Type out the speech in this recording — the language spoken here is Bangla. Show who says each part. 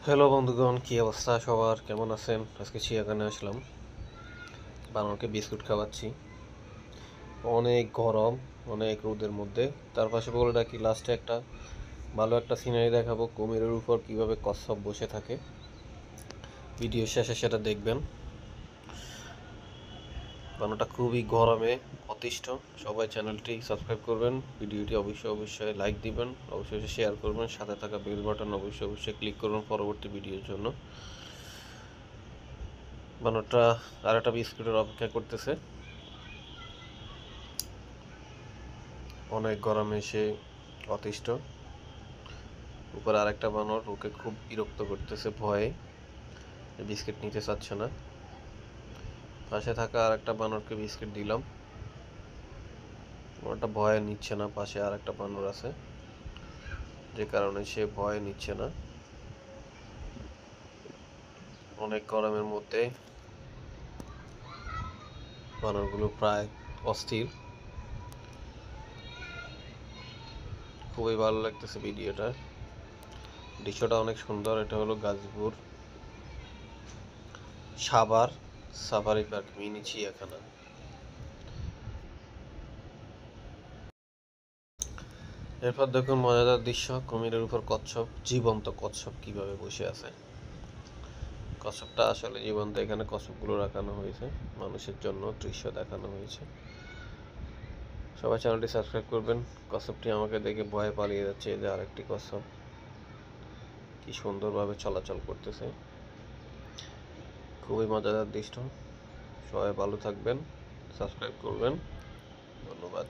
Speaker 1: হ্যালো বন্ধুগণ, কি অবস্থা সবার? কেমন আছেন? আজকে চিড়িয়াখানায় আসলাম, বানরকে বিস্কুট খাওয়াচ্ছি। অনেক গরম, অনেক রোদের মধ্যে। তার পাশে বলে রাখি, লাস্টে একটা ভালো একটা সিনারি দেখাবো, কুমিরের উপর কিভাবে কচ্ছপ বসে থাকে। ভিডিও শেষে সেটা দেখবেন। বানরটা খুবই গরমে অতিষ্ঠ। সবাই চ্যানেলটি সাবস্ক্রাইব করবেন, ভিডিওটি অবশ্যই লাইক দিবেন, অবশ্যই শেয়ার করবেন, সাথে থাকা বেল বাটন অবশ্যই ক্লিক করবেন পরবর্তী ভিডিওর জন্য। বানরটা আর একটা বিস্কুটের অপেক্ষা করতেছে। অনেক গরমে সে অতিষ্ঠ। উপরে আরেকটা বানর ওকে খুব বিরক্ত করতেছে ভয়ে, বিস্কিট নিতে চাচ্ছে না। পাশে থাকা আরেকটা বানরকে বিস্কিট দিলাম, ওটা ভয়ে নিচ্ছে না। পাশে আরেকটা বানর আছে, যে কারণে সে ভয়ে নিচ্ছে না। অনেক গরমের মধ্যে বানরগুলো প্রায় অস্থির। খুবই ভালো লাগতেছে ভিডিওটা, দৃশ্যটা অনেক সুন্দর। এটা হলো Gazipur Savar safari park mini চিড়িয়াখানা। এরপর দেখুন মজাদার দৃশ্য, কুমিরের উপর কচ্ছপ, জীবন্ত কচ্ছপ কিভাবে বসে আছে। কচ্ছপটা আসলে জীবন্ত, এখানে কচ্ছপগুলো রাখানো হয়েছে মানুষের জন্য, দৃশ্য দেখানো হয়েছে। সবাই চ্যানেলটি সাবস্ক্রাইব করবেন। কচ্ছপটি আমাকে দেখে ভয়ে পালিয়ে যাচ্ছে। এই যে আরেকটি কচ্ছপ কি সুন্দরভাবে চলাচল করতেছে, খুবই মজাদার দৃশ্য। সবাই ভালো থাকবেন, সাবস্ক্রাইব করবেন। ধন্যবাদ।